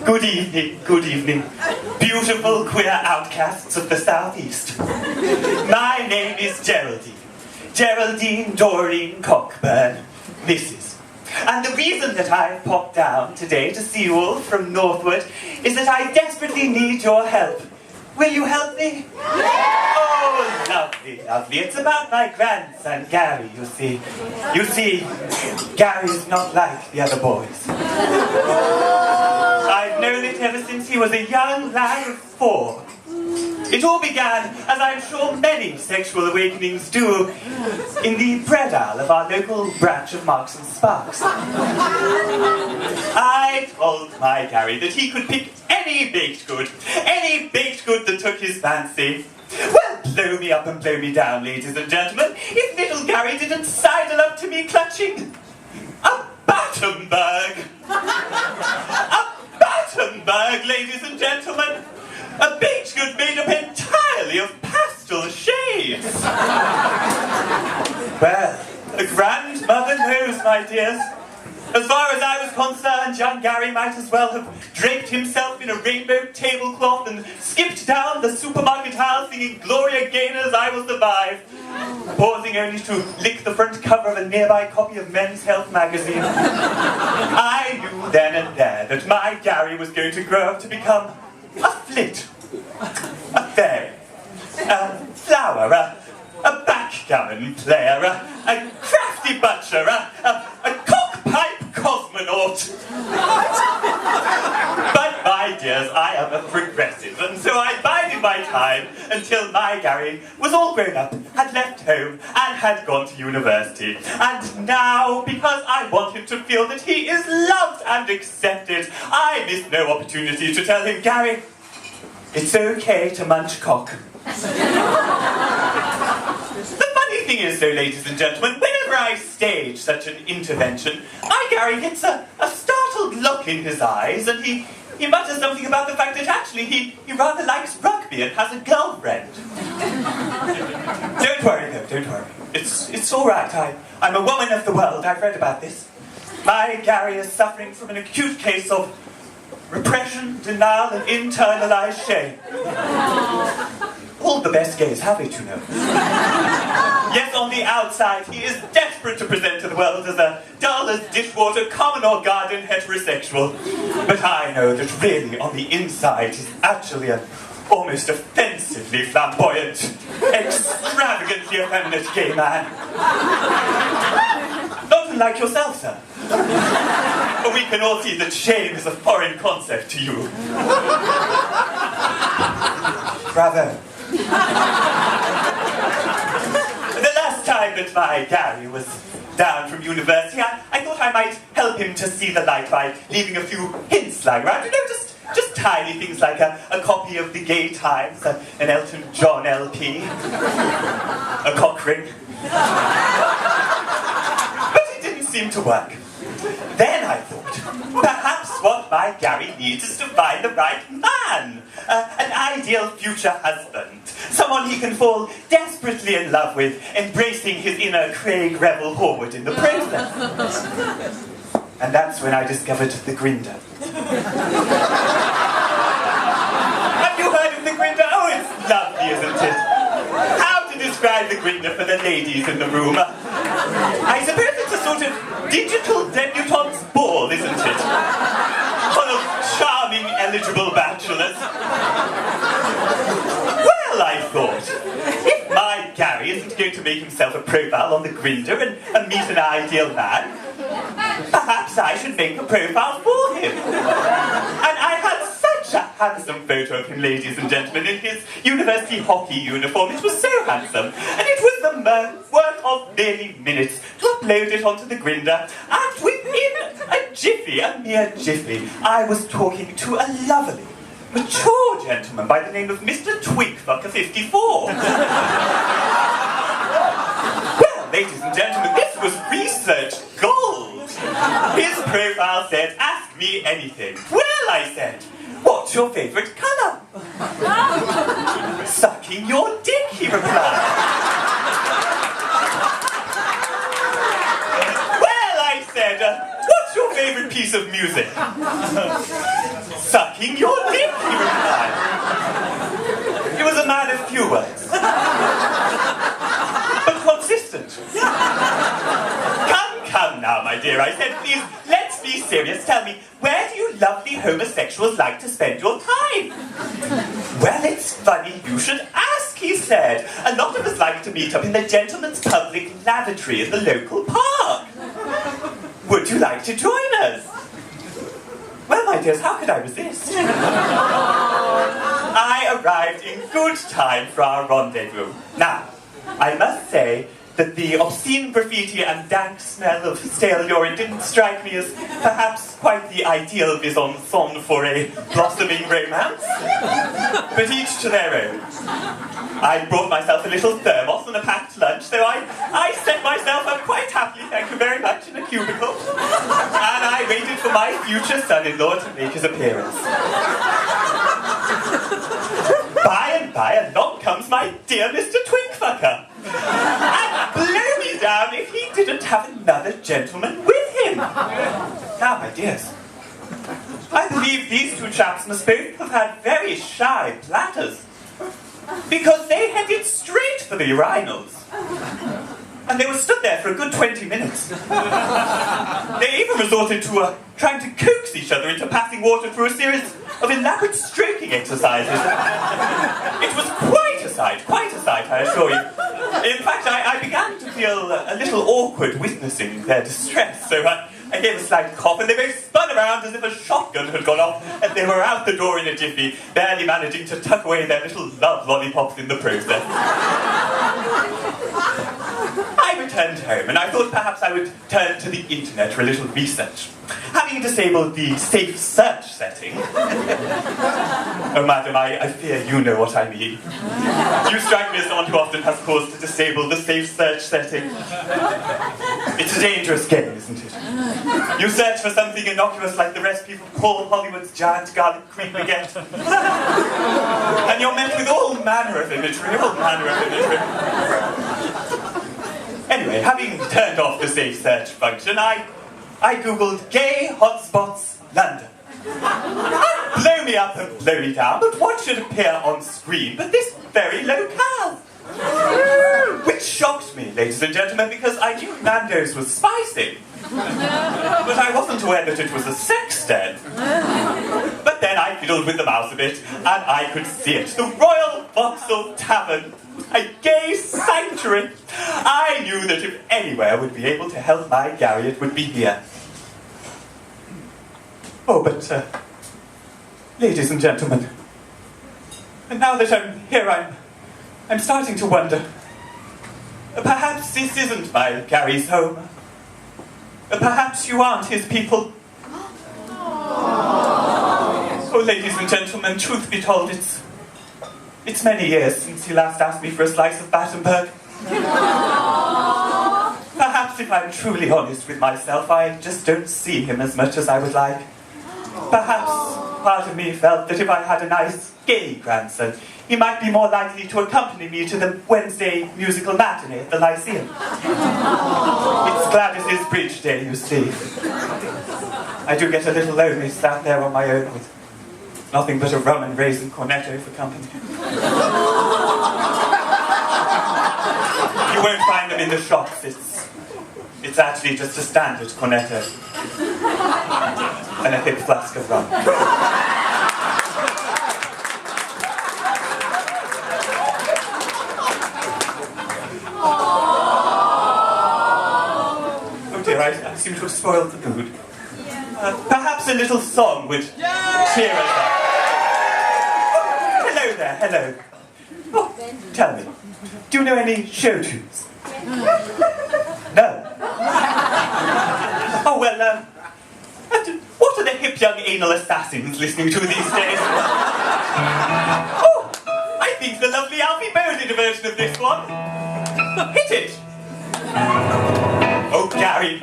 Good evening, good evening. Beautiful queer outcasts of the southeast. My name is Geraldine. Geraldine Doreen Cockburn, Mrs. And the reason that I've popped down today to see you all from Northwood is that I desperately need your help. Will you help me? Oh, lovely, lovely. It's about my grandson, Gary, you see. You see, Gary's not like the other boys. I've known it ever since he was a young lad of 4. It all began, as I'm sure many sexual awakenings do, in the bread aisle of our local branch of Marks and Sparks. I told my Gary that he could pick any baked good that took his fancy. Well, blow me up and blow me down, ladies and gentlemen, if little Gary didn't sidle up to me clutching a Battenberg. A Battenberg, ladies and gentlemen. A baked good made up entirely of pastel shades. Well, a grandmother knows, my dears. As far as I was concerned, young Gary might as well have draped himself in a rainbow tablecloth and skipped down the supermarket aisle singing Gloria Gaynor's I Will Survive, pausing only to lick the front cover of a nearby copy of Men's Health magazine. I knew then and there that my Gary was going to grow up to become a flit, a fairy, a flower, a backgammon player, a crafty butcher, a cockpipe cosmonaut. But, my dears, I am a progressive, and so I bided my time until my Gary was all grown up, had left home, and had gone to university. And now, because I want him to feel that he is loved and accepted, I miss no opportunity to tell him, Gary, it's okay to munch cock. The funny thing is, though, ladies and gentlemen, whenever I stage such an intervention, my Gary gets a startled look in his eyes, and he mutters something about the fact that actually he rather likes rugby and has a girlfriend. Don't worry, though, don't worry. It's all right. I'm a woman of the world. I've read about this. My Gary is suffering from an acute case of repression, denial, and internalized shame. All the best gays have it, you know. Yes, on the outside, he is desperate to present to the world as a dull as dishwater, common or garden heterosexual. But I know that really, on the inside, he's actually an almost offensively flamboyant, extravagantly effeminate gay man. Not unlike yourself, sir. We can all see that shame is a foreign concept to you. Bravo. The last time that my Gary was down from university, I thought I might help him to see the light by leaving a few hints lying around. You know, just tiny things like a copy of the Gay Times, an Elton John LP, a cock ring. But it didn't seem to work. Then I thought, perhaps what my Gary needs is to find the right man. An ideal future husband. Someone he can fall desperately in love with, embracing his inner Craig Revel Horwood in the process. And that's when I discovered the Grinder. Have you heard of the Grinder? Oh, it's lovely, isn't it? How to describe the Grinder for the ladies in the room? I suppose it's a sort of digital debutante's ball, isn't it? Full of charming, eligible bachelors. Well, I thought, if my Gary isn't going to make himself a profile on the Grinder and meet an ideal man, perhaps I should make a profile for him. And I had such a handsome photo of him, ladies and gentlemen, in his university hockey uniform. It was so handsome. And it was the work of barely minutes to upload it onto the Grinder. And within a jiffy, a mere jiffy, I was talking to a lovely, mature gentleman by the name of Mr. Twigfucker 54. Well, ladies and gentlemen, this was research gold. His profile said, ask me anything. Well, I said, what's your favourite colour? Sucking your dick, he replied. Well, I said, what's your favourite piece of music? sucking your dick, he replied. He was a man of few words. But consistent. Come now, my dear, I said, please, let's be serious. Tell me, where do you lovely homosexuals like to spend your time? Well, it's funny you should ask, he said. A lot of us like to meet up in the gentleman's public lavatory in the local park. Would you like to join us? Well, my dears, how could I resist? I arrived in good time for our rendezvous. Now, I must say that the obscene graffiti and dank smell of stale urine didn't strike me as perhaps quite the ideal mise-en-scène for a blossoming romance. But each to their own. I brought myself a little thermos and a packed lunch, so I set myself up quite happily, thank you very much, in a cubicle. And I waited for my future son-in-law to make his appearance. By and by, along comes my dear Mr. Twinkfucker. And blow me down if he didn't have another gentleman with him. Now, my dears, I believe these two chaps must both have had very shy platters, because they headed straight for the urinals. And they were stood there for a good 20 minutes. They even resorted to trying to coax each other into passing water through a series of elaborate stroking exercises. It was quite a sight, I assure you. In fact, I began to feel a little awkward witnessing their distress, so I gave a slight cough, and they both spun around as if a shotgun had gone off, and they were out the door in a jiffy, barely managing to tuck away their little love lollipops in the process. I returned home, and I thought perhaps I would turn to the internet for a little research. Having disabled the safe search setting... Oh, madam, I fear you know what I mean. You strike me as someone who often has cause to disable the safe search setting. It's a dangerous game, isn't it? You search for something innocuous like the rest people call Hollywood's giant garlic cream baguette. And you're met with all manner of imagery, Anyway, having turned off the safe search function, I googled gay hotspots London. Blow me up and blow me down, but what should appear on screen but this very locale? Which shocked me, ladies and gentlemen, because I knew Nando's was spicy. But I wasn't aware that it was a sex den. But then I fiddled with the mouse a bit, and I could see it. The Royal Vauxhall Tavern. A gay sanctuary. I knew that if anywhere would be able to help my Gary, it would be here. Oh, but, ladies and gentlemen, and now that I'm here, I'm starting to wonder. Perhaps this isn't my Gary's home. Perhaps you aren't his people. Oh, ladies and gentlemen, truth be told, it's many years since he last asked me for a slice of Battenberg. Perhaps if I'm truly honest with myself, I just don't see him as much as I would like. Perhaps part of me felt that if I had a nice, gay grandson, he might be more likely to accompany me to the Wednesday musical matinee at the Lyceum. It's Gladys's bridge day, you see. I do get a little lonely sat there on my own with nothing but a rum and raisin cornetto for company. You won't find them in the shops. It's actually just a standard cornetto. And a thick flask of rum. Oh dear, I seem to have spoiled the mood. Perhaps a little song would cheer us up. Hello there, hello. Oh, tell me, do you know any show tunes? No. Oh, well, what are the hip young anal assassins listening to these days? Oh, I think the lovely Alfie Bowe did a version of this one. Hit it. Oh, Gary,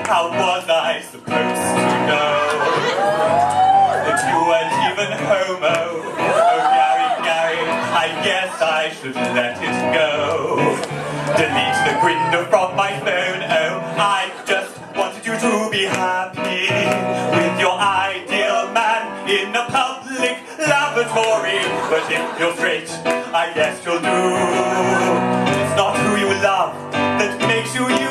how was I supposed to know that you weren't even homo? Oh, Gary, I guess I should let it go. Delete the Grindr from my phone, oh, I just wanted you to be happy with your ideal man in a public lavatory. But if you're straight, I guess you'll do. It's not who you love that makes you you.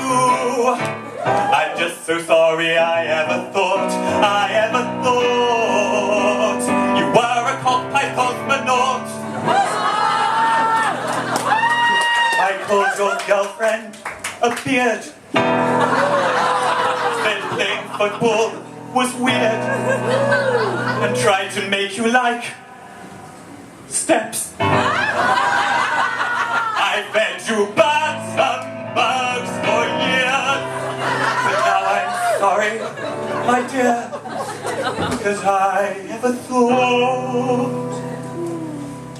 I'm just so sorry I ever thought you were a cockpit cosmonaut. I called your girlfriend a beard. Said playing football was weird. And tried to make you like steps. I fed you birds and bugs for years. But now I'm sorry, my dear, 'cause I ever thought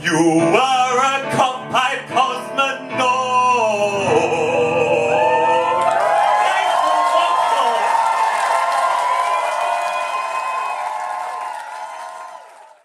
you were a cockpipe cosmonaut.